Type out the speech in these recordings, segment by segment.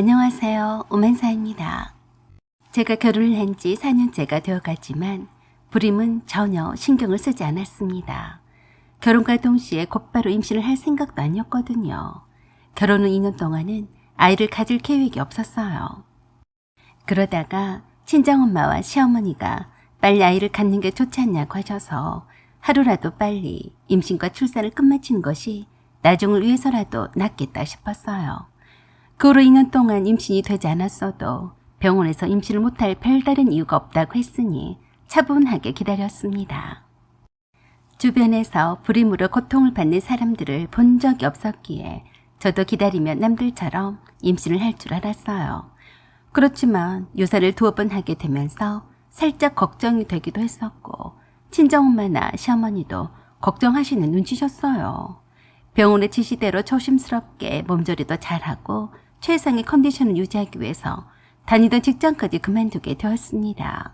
안녕하세요. 오만사입니다. 제가 결혼을 한 지 4년째가 되어가지만 불임은 전혀 신경을 쓰지 않았습니다. 결혼과 동시에 곧바로 임신을 할 생각도 아니었거든요. 결혼 후 2년 동안은 아이를 가질 계획이 없었어요. 그러다가 친정엄마와 시어머니가 빨리 아이를 갖는 게 좋지 않냐고 하셔서 하루라도 빨리 임신과 출산을 끝마치는 것이 나중을 위해서라도 낫겠다 싶었어요. 그 후로 2년 동안 임신이 되지 않았어도 병원에서 임신을 못할 별다른 이유가 없다고 했으니 차분하게 기다렸습니다. 주변에서 불임으로 고통을 받는 사람들을 본 적이 없었기에 저도 기다리면 남들처럼 임신을 할 줄 알았어요. 그렇지만 유사를 2번 하게 되면서 살짝 걱정이 되기도 했었고 친정엄마나 시어머니도 걱정하시는 눈치셨어요. 병원의 지시대로 조심스럽게 몸조리도 잘하고 최상의 컨디션을 유지하기 위해서 다니던 직장까지 그만두게 되었습니다.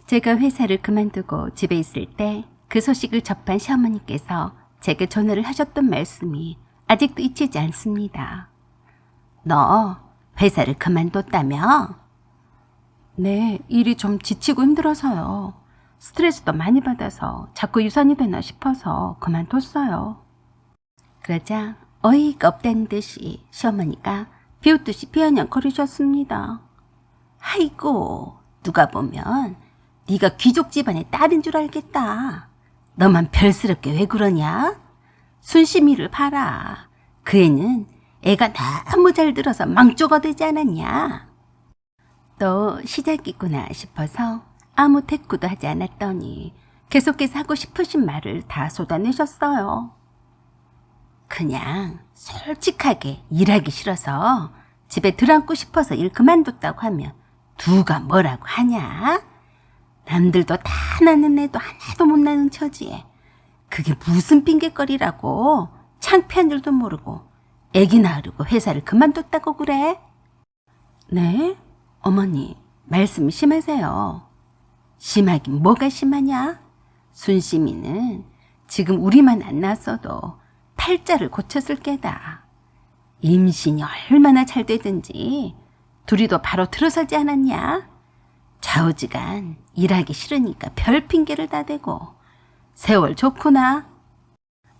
제가 회사를 그만두고 집에 있을 때 그 소식을 접한 시어머니께서 제게 전화를 하셨던 말씀이 아직도 잊히지 않습니다. 너 회사를 그만뒀다며? 네, 일이 좀 지치고 힘들어서요. 스트레스도 많이 받아서 자꾸 유산이 되나 싶어서 그만뒀어요. 그러자 어이가 없다는 듯이 시어머니가 비웃듯이 비아냥거리셨습니다. 아이고, 누가 보면 네가 귀족 집안의 딸인 줄 알겠다. 너만 별스럽게 왜 그러냐? 순심이를 봐라. 그 애는 애가 너무 잘 들어서 망조가 되지 않았냐? 또 시작이구나 싶어서 아무 대꾸도 하지 않았더니 계속해서 하고 싶으신 말을 다 쏟아내셨어요. 그냥 솔직하게 일하기 싫어서 집에 들어앉고 싶어서 일 그만뒀다고 하면 누가 뭐라고 하냐? 남들도 다 나는 애도 하나도 못 나는 처지에 그게 무슨 핑계거리라고. 창피한 줄도 모르고 애기 낳으려고 회사를 그만뒀다고 그래? 네? 어머니, 말씀이 심하세요. 심하긴 뭐가 심하냐? 순심이는 지금 우리만 안 낳았어도 팔자를 고쳤을 게다. 임신이 얼마나 잘 되든지 둘이도 바로 들어서지 않았냐? 좌우지간 일하기 싫으니까 별 핑계를 다 대고. 세월 좋구나.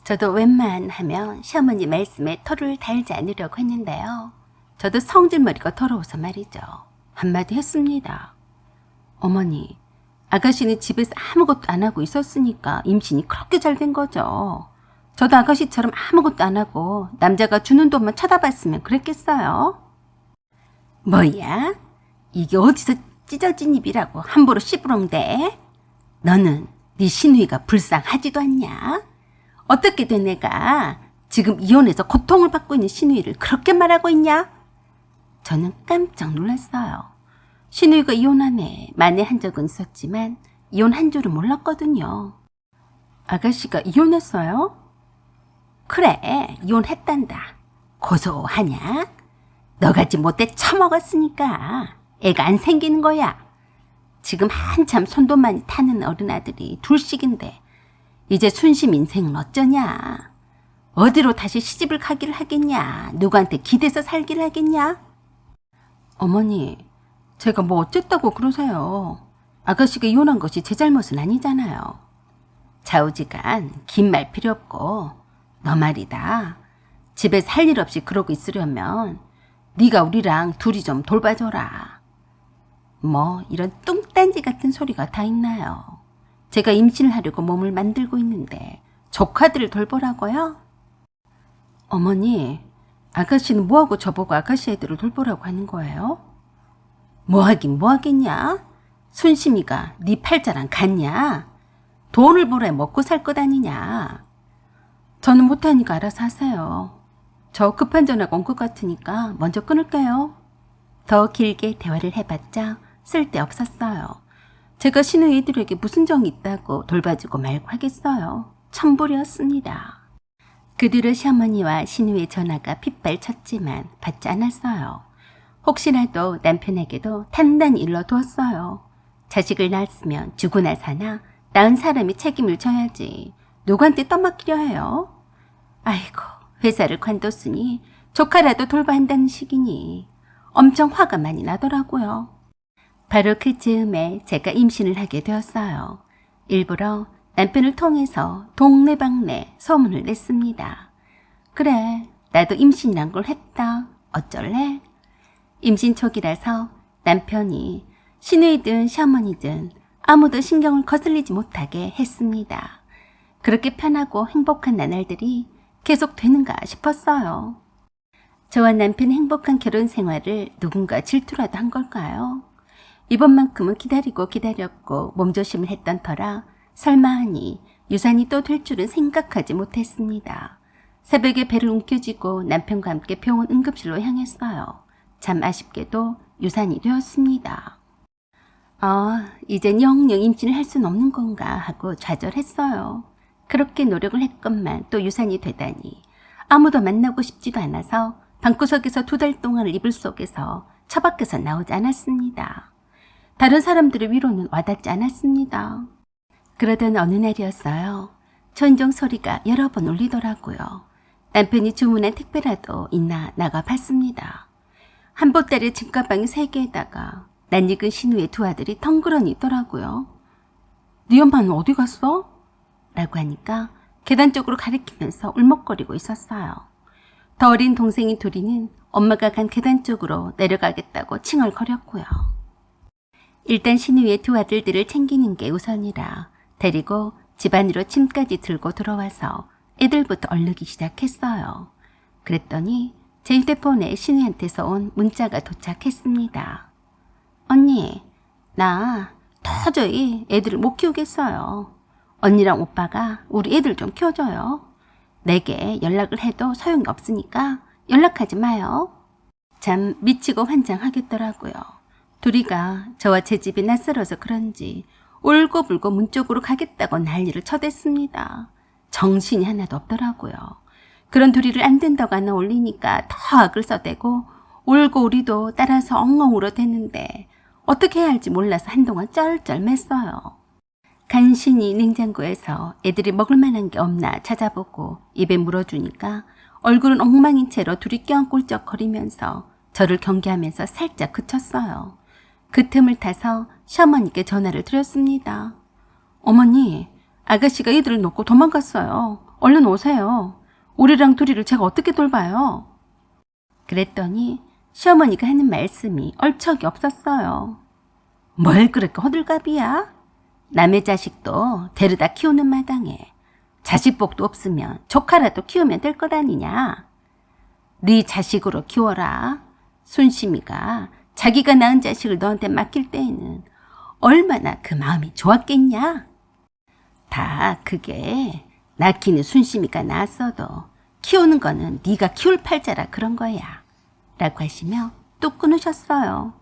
저도 웬만하면 시어머니 말씀에 토를 달지 않으려고 했는데요. 저도 성질머리가 더러워서 말이죠. 한마디 했습니다. 어머니, 아가씨는 집에서 아무것도 안 하고 있었으니까 임신이 그렇게 잘 된 거죠. 저도 아가씨처럼 아무것도 안 하고 남자가 주는 돈만 쳐다봤으면 그랬겠어요? 뭐야? 이게 어디서 찢어진 입이라고 함부로 씨부렁대? 너는 네 시누이가 불쌍하지도 않냐? 어떻게 된 애가 지금 이혼해서 고통을 받고 있는 시누이를 그렇게 말하고 있냐? 저는 깜짝 놀랐어요. 시누이가 이혼한 애 만회한 적은 있었지만 이혼한 줄은 몰랐거든요. 아가씨가 이혼했어요? 그래, 이혼했단다. 고소하냐? 너같이 못돼 처먹었으니까 애가 안 생기는 거야. 지금 한참 손도 많이 타는 어른아들이 둘씩인데 이제 순심 인생은 어쩌냐? 어디로 다시 시집을 가기를 하겠냐? 누구한테 기대서 살기를 하겠냐? 어머니, 제가 뭐 어쨌다고 그러세요. 아가씨가 이혼한 것이 제 잘못은 아니잖아요. 좌우지간 긴 말 필요 없고 너 말이다. 집에서 할 일 없이 그러고 있으려면 네가 우리랑 둘이 좀 돌봐줘라. 뭐 이런 뚱딴지 같은 소리가 다 있나요? 제가 임신을 하려고 몸을 만들고 있는데 조카들을 돌보라고요? 어머니, 아가씨는 뭐하고 저보고 아가씨 애들을 돌보라고 하는 거예요? 뭐하긴 뭐하겠냐? 순심이가 네 팔자랑 같냐? 돈을 벌어야 먹고 살 것 아니냐? 저는 못하니까 알아서 하세요. 저 급한 전화가 온 것 같으니까 먼저 끊을게요. 더 길게 대화를 해봤자 쓸데없었어요. 제가 시누이 애들에게 무슨 정이 있다고 돌봐주고 말고 하겠어요. 천불이었습니다. 그 뒤로 시어머니와 시누이의 전화가 핏발쳤지만 받지 않았어요. 혹시라도 남편에게도 단단히 일러두었어요. 자식을 낳았으면 죽으나 사나 낳은 사람이 책임을 져야지 누구한테 떠맡기려 해요? 아이고, 회사를 관뒀으니 조카라도 돌봐 한다는 식이니 엄청 화가 많이 나더라고요. 바로 그 즈음에 제가 임신을 하게 되었어요. 일부러 남편을 통해서 동네방네 소문을 냈습니다. 그래, 나도 임신이란 걸 했다. 어쩔래? 임신 초기라서 남편이 시누이든 시어머니든 아무도 신경을 거슬리지 못하게 했습니다. 그렇게 편하고 행복한 나날들이 계속 되는가 싶었어요. 저와 남편의 행복한 결혼 생활을 누군가 질투라도 한 걸까요? 이번만큼은 기다리고 기다렸고 몸조심을 했던 터라 설마 하니 유산이 또 될 줄은 생각하지 못했습니다. 새벽에 배를 움켜쥐고 남편과 함께 병원 응급실로 향했어요. 참 아쉽게도 유산이 되었습니다. 이젠 영영 임신을 할 수는 없는 건가 하고 좌절했어요. 그렇게 노력을 했건만 또 유산이 되다니 아무도 만나고 싶지도 않아서 방구석에서 2달 동안을 이불 속에서 처박혀서 나오지 않았습니다. 다른 사람들의 위로는 와닿지 않았습니다. 그러던 어느 날이었어요. 천정 소리가 여러 번 울리더라고요. 남편이 주문한 택배라도 있나 나가 봤습니다. 한 보따리 짐가방이 3개에다가 낯익은 신우의 2 아들이 덩그러니 있더라고요. 네 엄마는 어디 갔어? 라고 하니까 계단 쪽으로 가리키면서 울먹거리고 있었어요. 더 어린 동생인 둘이는 엄마가 간 계단 쪽으로 내려가겠다고 칭얼거렸고요. 일단 신우의 2 아들들을 챙기는 게 우선이라 데리고 집 안으로 짐까지 들고 들어와서 애들부터 얼르기 시작했어요. 그랬더니 제 휴대폰에 신우한테서 온 문자가 도착했습니다. 언니, 나 도저히 애들을 못 키우겠어요. 언니랑 오빠가 우리 애들 좀 키워줘요. 내게 연락을 해도 소용이 없으니까 연락하지 마요. 참 미치고 환장하겠더라고요. 둘이가 저와 제 집이 낯설어서 그런지 울고불고 문 쪽으로 가겠다고 난리를 쳐댔습니다. 정신이 하나도 없더라고요. 그런 둘이를 안 된다고 하나 올리니까 더 악을 써대고 울고 우리도 따라서 엉엉 울어댔는데 어떻게 해야 할지 몰라서 한동안 쩔쩔맸어요. 간신히 냉장고에서 애들이 먹을 만한 게 없나 찾아보고 입에 물어주니까 얼굴은 엉망인 채로 둘이 껴안고 꿀쩍거리면서 저를 경계하면서 살짝 그쳤어요. 그 틈을 타서 시어머니께 전화를 드렸습니다. 어머니, 아가씨가 애들을 놓고 도망갔어요. 얼른 오세요. 우리랑 둘이를 제가 어떻게 돌봐요? 그랬더니 시어머니가 하는 말씀이 얼척이 없었어요. 뭘 그렇게 호들갑이야? 남의 자식도 데려다 키우는 마당에 자식복도 없으면 조카라도 키우면 될 것 아니냐? 네 자식으로 키워라. 순심이가 자기가 낳은 자식을 너한테 맡길 때에는 얼마나 그 마음이 좋았겠냐? 다 그게 낳기는 순심이가 낳았어도 키우는 거는 네가 키울 팔자라 그런 거야. 라고 하시며 뚝 끊으셨어요.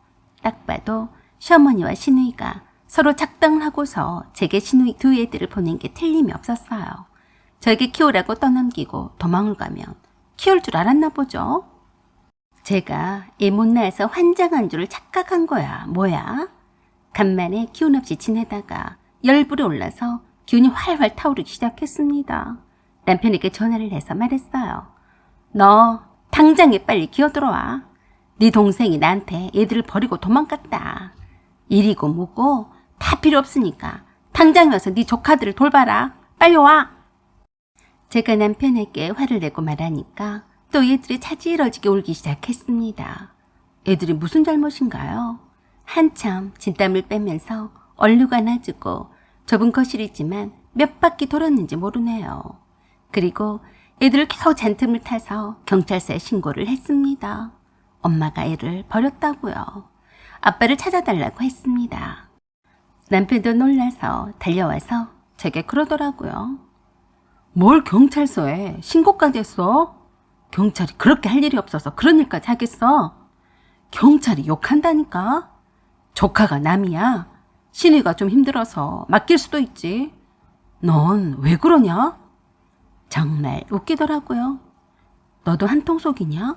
딱 봐도 시어머니와 시누이가 서로 작당을 하고서 제게 시누이 2 애들을 보낸 게 틀림이 없었어요. 저에게 키우라고 떠넘기고 도망을 가면 키울 줄 알았나 보죠. 제가 애 못 낳아서 환장한 줄을 착각한 거야. 뭐야? 간만에 기운 없이 지내다가 열불이 올라서 기운이 활활 타오르기 시작했습니다. 남편에게 전화를 해서 말했어요. 너 당장에 빨리 기어들어와. 네 동생이 나한테 애들을 버리고 도망갔다. 일이고 뭐고 다 필요 없으니까 당장 와서 네 조카들을 돌봐라. 빨리 와. 제가 남편에게 화를 내고 말하니까 또 애들이 차지러지게 울기 시작했습니다. 애들이 무슨 잘못인가요? 한참 진땀을 빼면서 얼류가 나주고 좁은 거실이지만 몇 바퀴 돌았는지 모르네요. 그리고 애들을 겨우 잔틈을 타서 경찰서에 신고를 했습니다. 엄마가 애를 버렸다고요. 아빠를 찾아달라고 했습니다. 남편도 놀라서 달려와서 제게 그러더라고요. 뭘 경찰서에 신고까지 했어? 경찰이 그렇게 할 일이 없어서 그런 일까지 하겠어? 경찰이 욕한다니까? 조카가 남이야. 신이가 좀 힘들어서 맡길 수도 있지. 넌 왜 그러냐? 정말 웃기더라고요. 너도 한통속이냐?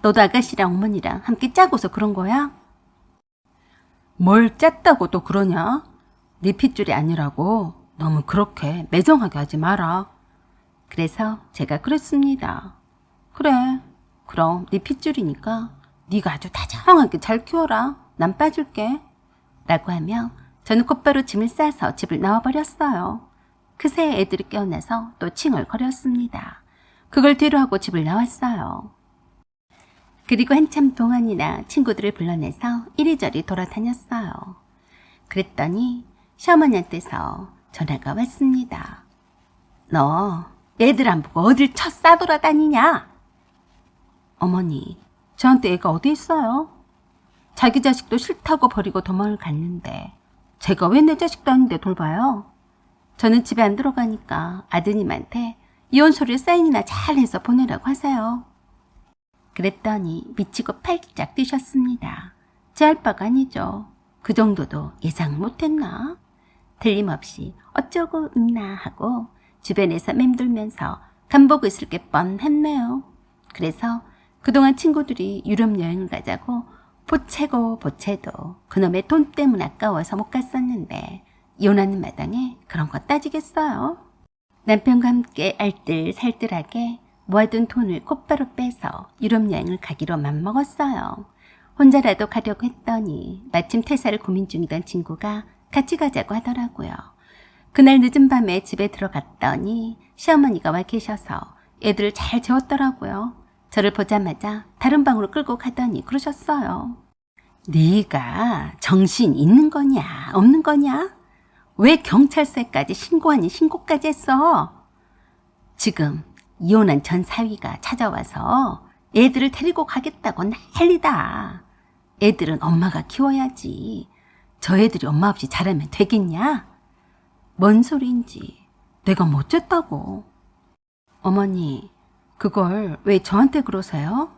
너도 아가씨랑 어머니랑 함께 짜고서 그런 거야? 뭘 짰다고 또 그러냐? 네 핏줄이 아니라고 너무 그렇게 매정하게 하지 마라. 그래서 제가 그랬습니다. 그래, 그럼 네 핏줄이니까 네가 아주 다정하게 잘 키워라. 난 빠질게. 라고 하며 저는 곧바로 짐을 싸서 집을 나와버렸어요. 그새 애들이 깨어나서 또 칭얼거렸습니다. 그걸 뒤로하고 집을 나왔어요. 그리고 한참 동안이나 친구들을 불러내서 이리저리 돌아다녔어요. 그랬더니 시어머니한테서 전화가 왔습니다. 너 애들 안 보고 어딜 쳐 싸돌아다니냐? 어머니, 저한테 애가 어디 있어요? 자기 자식도 싫다고 버리고 도망을 갔는데 제가 왜 내 자식도 아닌데 돌봐요? 저는 집에 안 들어가니까 아드님한테 이혼 서류에 사인이나 잘해서 보내라고 하세요. 그랬더니 미치고 팔짝 뛰셨습니다. 제 할 바가 아니죠. 그 정도도 예상 못했나? 틀림없이 어쩌고 있나 하고 주변에서 맴돌면서 간보고 있을 게 뻔했네요. 그래서 그동안 친구들이 유럽 여행을 가자고 보채고 보채도 그놈의 돈 때문에 아까워서 못 갔었는데 이혼하는 마당에 그런 거 따지겠어요. 남편과 함께 알뜰살뜰하게 모아둔 돈을 곧바로 빼서 유럽 여행을 가기로 맘먹었어요. 혼자라도 가려고 했더니 마침 퇴사를 고민 중이던 친구가 같이 가자고 하더라고요. 그날 늦은 밤에 집에 들어갔더니 시어머니가 와 계셔서 애들을 잘 재웠더라고요. 저를 보자마자 다른 방으로 끌고 가더니 그러셨어요. 네가 정신 있는 거냐 없는 거냐? 왜 경찰서에까지 신고 아닌 신고까지 했어? 지금 이혼한 전 사위가 찾아와서 애들을 데리고 가겠다고 난리다. 애들은 엄마가 키워야지. 저 애들이 엄마 없이 자라면 되겠냐? 뭔 소리인지 내가 뭐 어쨌다고. 어머니, 그걸 왜 저한테 그러세요?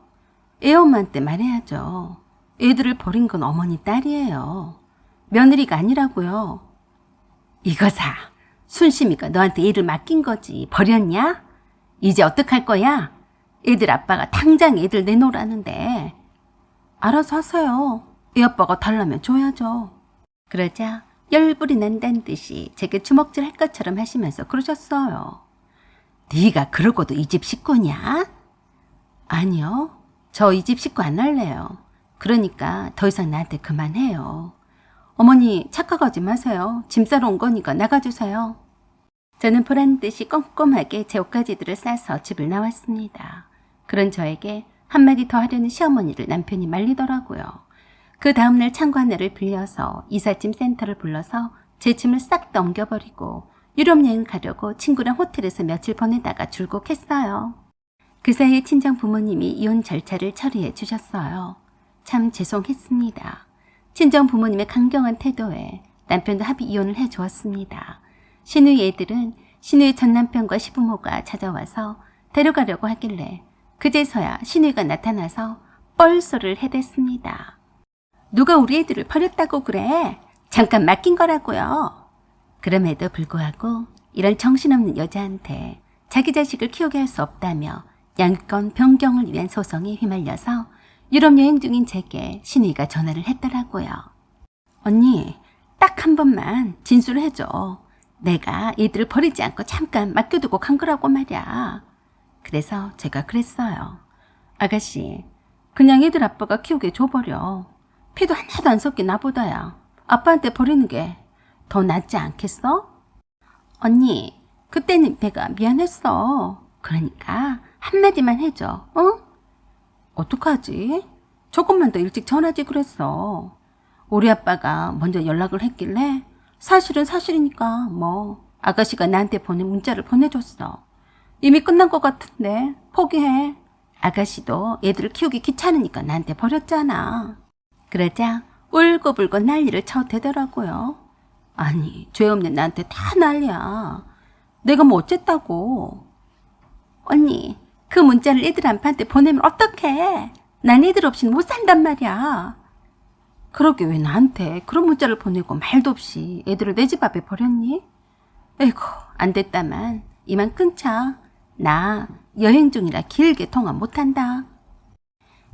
애엄마한테 말해야죠. 애들을 버린 건 어머니 딸이에요. 며느리가 아니라고요. 이거사, 순심이가 너한테 애를 맡긴 거지 버렸냐? 이제 어떡할 거야? 애들 아빠가 당장 애들 내놓으라는데. 알아서 하세요. 애 아빠가 달라면 줘야죠. 그러자 열불이 난다는 듯이 제게 주먹질 할 것처럼 하시면서 그러셨어요. 네가 그러고도 이 집 식구냐? 아니요. 저 이 집 식구 안 할래요. 그러니까 더 이상 나한테 그만해요. 어머니 착각하지 마세요. 짐 싸러 온 거니까 나가주세요. 저는 보란듯이 꼼꼼하게 제 옷가지들을 싸서 집을 나왔습니다. 그런 저에게 한마디 더 하려는 시어머니를 남편이 말리더라고요. 그 다음날 창고 하나를 빌려서 이삿짐 센터를 불러서 제 짐을 싹 넘겨버리고 유럽 여행 가려고 친구랑 호텔에서 며칠 보내다가 출국했어요. 그 사이에 친정 부모님이 이혼 절차를 처리해 주셨어요. 참 죄송했습니다. 친정 부모님의 강경한 태도에 남편도 합의 이혼을 해 주었습니다. 신우의 애들은 신우의 전 남편과 시부모가 찾아와서 데려가려고 하길래 그제서야 신우이가 나타나서 뻘소를 해댔습니다. 누가 우리 애들을 버렸다고 그래? 잠깐 맡긴 거라고요. 그럼에도 불구하고 이런 정신없는 여자한테 자기 자식을 키우게 할 수 없다며 양육권 변경을 위한 소송에 휘말려서 유럽 여행 중인 제게 신우이가 전화를 했더라고요. 언니, 딱 한 번만 진술을 해줘. 내가 애들을 버리지 않고 잠깐 맡겨두고 간 거라고 말이야. 그래서 제가 그랬어요. 아가씨, 그냥 애들 아빠가 키우게 줘버려. 피도 하나도 안 섞인 나보다야 아빠한테 버리는 게 더 낫지 않겠어? 언니, 그때는 내가 미안했어. 그러니까 한마디만 해줘, 응? 어떡하지? 조금만 더 일찍 전하지 그랬어. 우리 아빠가 먼저 연락을 했길래 사실은 사실이니까 뭐 아가씨가 나한테 보낸 문자를 보내줬어. 이미 끝난 것 같은데 포기해. 아가씨도 애들을 키우기 귀찮으니까 나한테 버렸잖아. 그러자 울고불고 난리를 쳐대더라고요. 아니, 죄 없는 나한테 다 난리야. 내가 뭐 어쨌다고. 언니, 그 문자를 애들 아빠한테 보내면 어떡해. 난 애들 없이는 못 산단 말이야. 그러게 왜 나한테 그런 문자를 보내고 말도 없이 애들을 내 집 앞에 버렸니? 에이구, 안 됐다만 이만 끊자. 나 여행 중이라 길게 통화 못한다.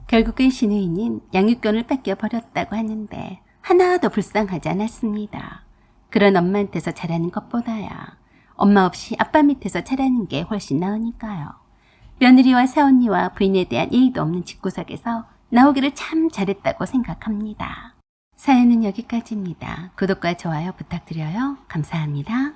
결국엔 신우이는 양육권을 뺏겨버렸다고 하는데 하나도 불쌍하지 않았습니다. 그런 엄마한테서 자라는 것보다야 엄마 없이 아빠 밑에서 자라는 게 훨씬 나으니까요. 며느리와 새언니와 부인에 대한 예의도 없는 집구석에서 나오기를 참 잘했다고 생각합니다. 사연은 여기까지입니다. 구독과 좋아요 부탁드려요. 감사합니다.